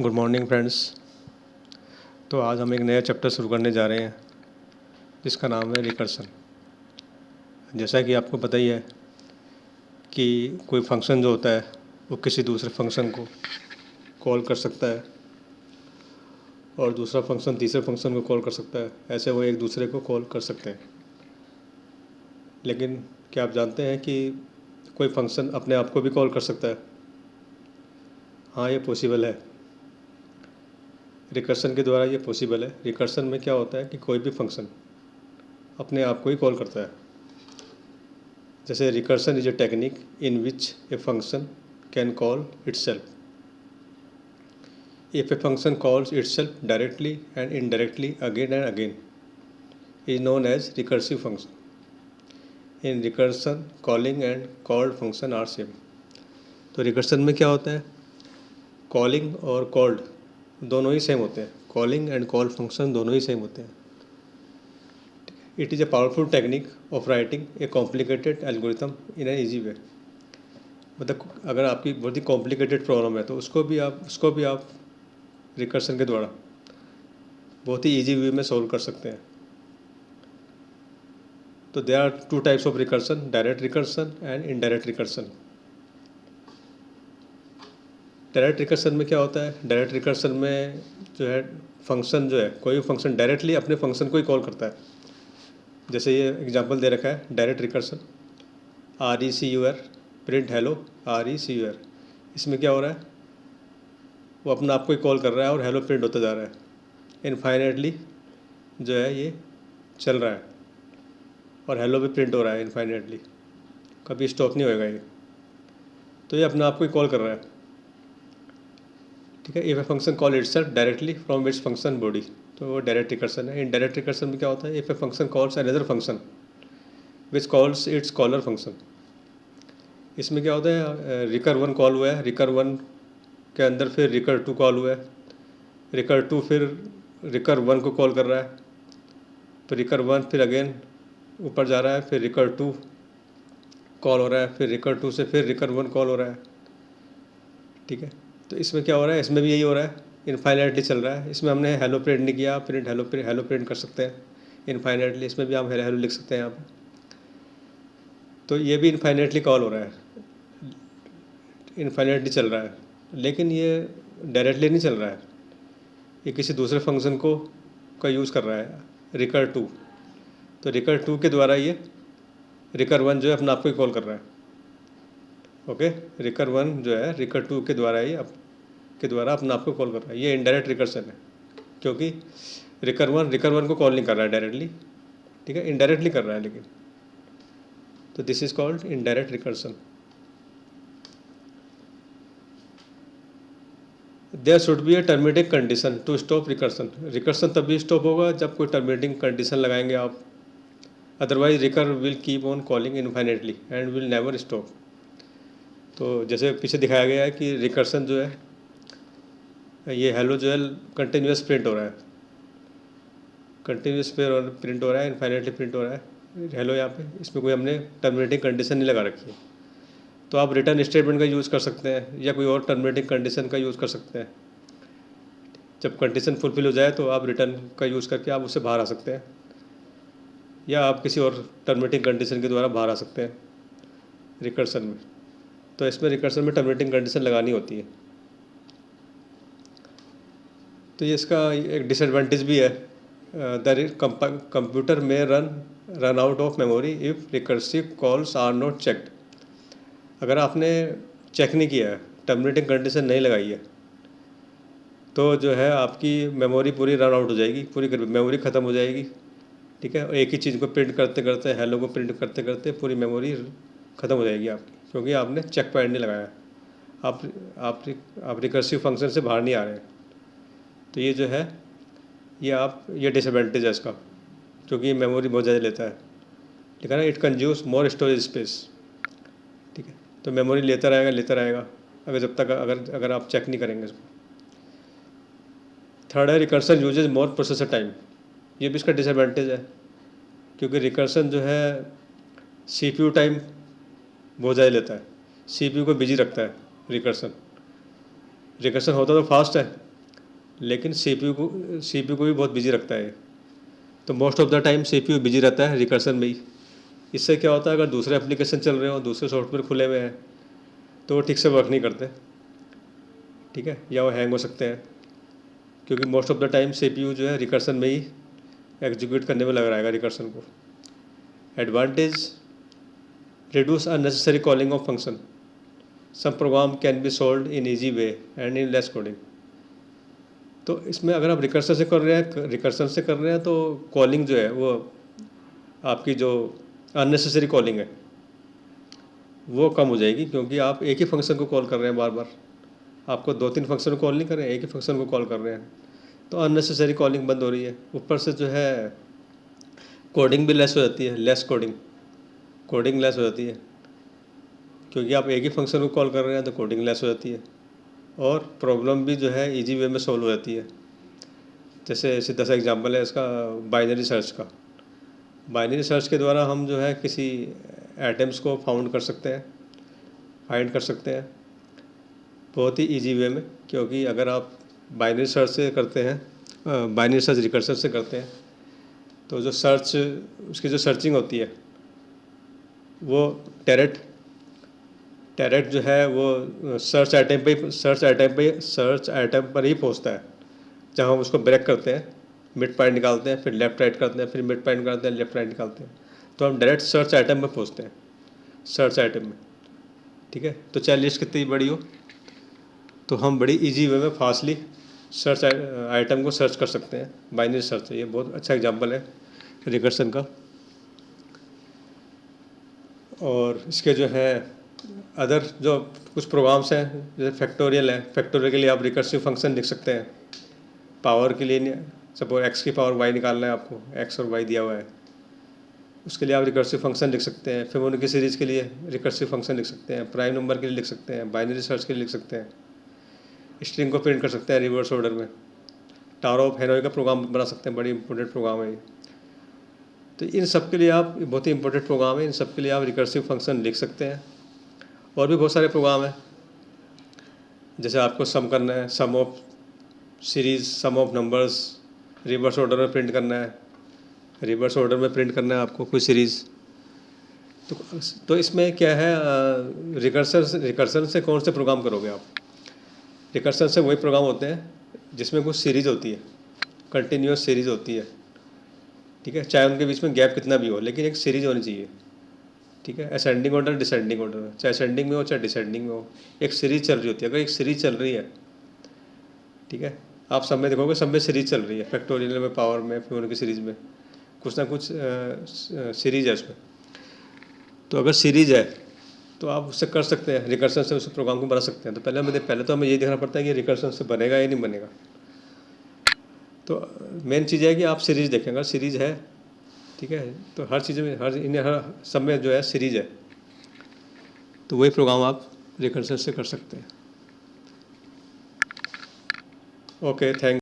Good morning friends. तो आज हम एक नया चैप्टर शुरू करने जा रहे हैं जिसका नाम है रिकर्सन। जैसा कि आपको पता ही है कि कोई फंक्शन जो होता है वो किसी दूसरे फंक्शन को कॉल कर सकता है और दूसरा फंक्शन तीसरे फंक्शन को कॉल कर सकता है। ऐसे वो एक दूसरे को कॉल कर सकते हैं। लेकिन क्या आप जानते हैं कि कोई फंक्शन अपने आप को भी कॉल कर सकता है? हाँ, ये पॉसिबल है। रिकर्सन के द्वारा ये पॉसिबल है। रिकर्सन में क्या होता है कि कोई भी फंक्शन अपने आप को ही कॉल करता है। जैसे recursion is a technique in which a function can call itself. If a function calls itself directly and indirectly again and again is known as recursive function. In recursion, calling and called function are same. तो recursion में क्या होता है? Calling और called दोनों ही same होते हैं। Calling and called function दोनों ही सेम होते हैं। It is a powerful technique of writing a complicated algorithm in an easy way. मतलब अगर आपकी बहुत ही कॉम्प्लिकेटेड प्रॉब्लम है तो उसको भी आप रिकर्सन के द्वारा बहुत ही ईजी वे में सॉल्व कर सकते हैं। तो there are two types of recursion, direct recursion and indirect recursion. Direct recursion में क्या होता है? डायरेक्ट रिकर्सन में जो है फंक्शन जो है कोई भी फंक्शन डायरेक्टली अपने फंक्शन को ही कॉल करता है। जैसे ये एग्जांपल दे रखा है direct recursion RECUR print hello RECUR। इसमें क्या हो रहा है? वो अपना आप को ही कॉल कर रहा है और हेलो प्रिंट होता जा रहा है। इनफाइनेटली जो है ये चल रहा है और हेलो भी प्रिंट हो रहा है इनफाइनेटली, कभी स्टॉप नहीं होएगा ये। तो ये अपना आप को ही कॉल कर रहा है। ठीक है। If a function call itself directly from its function body, तो वो डायरेक्ट रिकर्सन है। इन डायरेक्ट रिकर्सन में क्या होता है? If a function calls another function which calls its caller function. इसमें क्या होता है? रिकर वन कॉल हुआ है, रिकर वन के अंदर फिर रिकर टू कॉल हुआ है, रिकर टू फिर रिकर वन को कॉल कर रहा है, फिर रिकर वन फिर अगेन ऊपर जा रहा है, फिर रिकर टू कॉल हो रहा है, फिर रिकर टू से फिर रिकर वन कॉल हो रहा है। ठीक है। तो इसमें क्या हो रहा है? इसमें भी यही हो रहा है, इनफाइनाइटली चल रहा है। इसमें हमने हेलो प्रिंट नहीं किया, प्रिंट हेलो प्रिंट कर सकते हैं इनफाइनाइटली। इसमें भी हम हेलो हेलो लिख सकते हैं यहाँ पर। तो ये भी इनफाइनाइटली कॉल हो रहा है, इनफाइनाइटली चल रहा है, लेकिन ये डायरेक्टली नहीं चल रहा है। ये किसी दूसरे फंक्शन को का यूज़ कर रहा है, रिकर टू। तो रिकर टू के द्वारा ये रिकर वन जो है अपना आप को ही कॉल कर रहा है। ओके। रिकर वन जो है रिकर टू के द्वारा ही के द्वारा अपना आप को कॉल कर रहा है। ये इनडायरेक्ट रिकर्सन है क्योंकि रिकर वन को कॉल नहीं कर रहा है डायरेक्टली। ठीक है, इनडायरेक्टली कर रहा है लेकिन। तो this is called indirect recursion. There should be a terminating condition to stop recursion. Recursion तभी स्टॉप होगा जब कोई टर्मिनेटिंग कंडीशन लगाएंगे आप, otherwise recur will keep on calling infinitely and will never stop. तो जैसे पीछे दिखाया गया है कि रिकर्सन जो है ये हेलो जो है कंटिन्यूस प्रिंट हो रहा है, कंटिन्यूस प्रिंट हो रहा है, इनफाइनेटली प्रिंट हो रहा है हेलो यहाँ पे। इसमें कोई हमने टर्मिनेटिंग कंडीशन नहीं लगा रखी है। तो आप रिटर्न स्टेटमेंट का यूज़ कर सकते हैं या कोई और टर्मिनेटिंग कंडीशन का यूज़ कर सकते हैं। जब कंडीशन फुलफिल हो जाए तो आप रिटर्न का यूज़ करके आप उससे बाहर आ सकते हैं, या आप किसी और टर्मिनेटिंग कंडीशन के द्वारा बाहर आ सकते हैं रिकर्सन में। तो इसमें रिकर्सन में टर्मिनेटिंग कंडीशन लगानी होती है। तो ये इसका एक डिसएडवांटेज भी है। कंप्यूटर में run out of memory if recursive calls are not checked. अगर आपने चेक नहीं किया है, टर्मिनेटिंग कंडीशन नहीं लगाई है, तो जो है आपकी मेमोरी पूरी रन आउट हो जाएगी, पूरी मेमोरी ख़त्म हो जाएगी। ठीक है। और एक ही चीज़ को प्रिंट करते करते, हेलो को प्रिंट करते करते पूरी मेमोरी ख़त्म हो जाएगी आपकी, क्योंकि आपने चेक पॉइंट नहीं लगाया। आप रिकर्सिव फंक्शन से बाहर नहीं आ रहे हैं। तो ये जो है ये डिसएडवांटेज है इसका, क्योंकि ये मेमोरी बहुत ज़्यादा लेता है। ठीक है ना। It consumes more storage space. ठीक है। तो मेमोरी लेता रहेगा अगर जब तक अगर आप चेक नहीं करेंगे इसको। थर्ड है रिकर्सन यूजेज मोर प्रोसेसर टाइम। ये भी इसका डिसएडवांटेज है, क्योंकि रिकर्सन जो है CPU टाइम बहुत ज़्यादा लेता है, CPU को बिजी रखता है। रिकर्सन होता तो फास्ट है, लेकिन सीपीयू को भी बहुत बिजी रखता है। तो most of the time CPU busy रहता है रिकर्सन में ही। इससे क्या होता है, अगर दूसरे एप्लीकेशन चल रहे हो, दूसरे सॉफ्टवेयर खुले हुए हैं, तो वो ठीक से वर्क नहीं करते, ठीक है, या वो हैंग हो सकते हैं, क्योंकि most of the time CPU जो है रिकर्सन में ही एग्जीक्यूट करने में लग रहेगा रिकर्सन को। Advantage, reduce unnecessary calling of function. Some program can be solved in easy way and in less coding. तो इसमें अगर आप रिकर्सन से कर रहे हैं तो कॉलिंग जो है वो आपकी जो अननेसेसरी कॉलिंग है वो कम हो जाएगी, क्योंकि आप एक ही फंक्शन को कॉल कर रहे हैं बार बार। आपको 2-3 फंक्शन को कॉल नहीं कर रहे हैं, एक ही फंक्शन को कॉल कर रहे हैं, तो अननेसेसरी कॉलिंग बंद हो रही है। ऊपर से जो है कोडिंग भी लेस हो जाती है, कोडिंग लेस हो जाती है, क्योंकि आप एक ही फंक्शन को कॉल कर रहे हैं तो कोडिंग लेस हो जाती है, और प्रॉब्लम भी जो है इजी वे में सॉल्व हो जाती है। जैसे सीधा सा एग्जांपल है इसका बाइनरी सर्च का। बाइनरी सर्च के द्वारा हम जो है किसी एटम्स को फाइंड कर सकते हैं बहुत ही इजी वे में, क्योंकि अगर आप बाइनरी सर्च से करते हैं, बाइनरी सर्च रिकर्सन से करते हैं, तो जो उसकी जो सर्चिंग होती है वो टैरेट जो है वो सर्च आइटम पर ही पहुंचता है, जहां हम उसको ब्रेक करते हैं, मिड पॉइंट निकालते हैं, फिर लेफ्ट राइट करते हैं, फिर मिड पॉइंट निकालते हैं, लेफ्ट राइट निकालते हैं, तो हम डायरेक्ट सर्च आइटम में पहुंचते हैं, सर्च आइटम में, ठीक है। तो चाहे लिस्ट कितनी बड़ी हो, तो हम बड़ी इजी वे में फास्टली सर्च आइटम को सर्च कर सकते हैं। बाइनरी सर्च, ये बहुत अच्छा एग्जांपल है रिकर्सन का। और इसके जो है अदर जो कुछ प्रोग्राम्स हैं, जैसे फैक्टोरियल है, फैक्टोरियल के लिए आप रिकर्सिव फंक्शन लिख सकते हैं। पावर के लिए सपोज एक्स की पावर वाई निकालना है आपको, एक्स और वाई दिया हुआ है, उसके लिए आप रिकर्सिव फंक्शन लिख सकते हैं। फिबोनाची सीरीज़ के लिए रिकर्सिव फंक्शन लिख सकते हैं, प्राइम नंबर के लिए लिख सकते हैं, बाइनरी सर्च के लिए लिख सकते हैं, स्ट्रिंग को प्रिंट कर सकते हैं रिवर्स ऑर्डर में, टावर ऑफ हेनोई का प्रोग्राम बना सकते हैं, बड़ी इंपॉर्टेंट प्रोग्राम है ये। तो इन सब के लिए आप, बहुत ही इंपॉर्टेंट प्रोग्राम है, इन सब के लिए आप रिकर्सिव फंक्शन लिख सकते हैं। और भी बहुत सारे प्रोग्राम हैं, जैसे आपको सम करना है, sum of series, sum of numbers reverse order में प्रिंट करना है, रिवर्स ऑर्डर में प्रिंट करना है आपको कोई सीरीज़। तो इसमें क्या है, रिकर्सन से कौन से प्रोग्राम करोगे आप? रिकर्सन से वही प्रोग्राम होते हैं जिसमें कुछ सीरीज़ होती है, कंटिन्यूस सीरीज़ होती है, ठीक है, चाहे उनके बीच में गैप कितना भी हो, लेकिन एक सीरीज़ होनी चाहिए, ठीक है। असेंडिंग ऑर्डर, डिसेंडिंग ऑर्डर, चाहे असेंडिंग में हो चाहे डिसेंडिंग में हो, एक सीरीज़ चल रही होती है। अगर एक सीरीज़ चल रही है, ठीक है, आप सब में देखोगे, सब में सीरीज़ चल रही है, फैक्टोरियल में, पावर में, फिबोनाची सीरीज़ में कुछ ना कुछ सीरीज़ है उसमें। तो अगर सीरीज़ है तो आप उससे कर सकते हैं, रिकर्सन से उस प्रोग्राम को बना सकते हैं। तो पहले तो हमें ये देखना पड़ता है कि रिकर्सन से बनेगा या नहीं बनेगा। तो मेन चीज़ है कि आप सीरीज़ देखें, अगर सीरीज़ है, ठीक है, तो हर चीज़ में, हर सब में जो है सीरीज़ है, तो वही प्रोग्राम आप रिकर्सन से कर सकते हैं। Okay, thank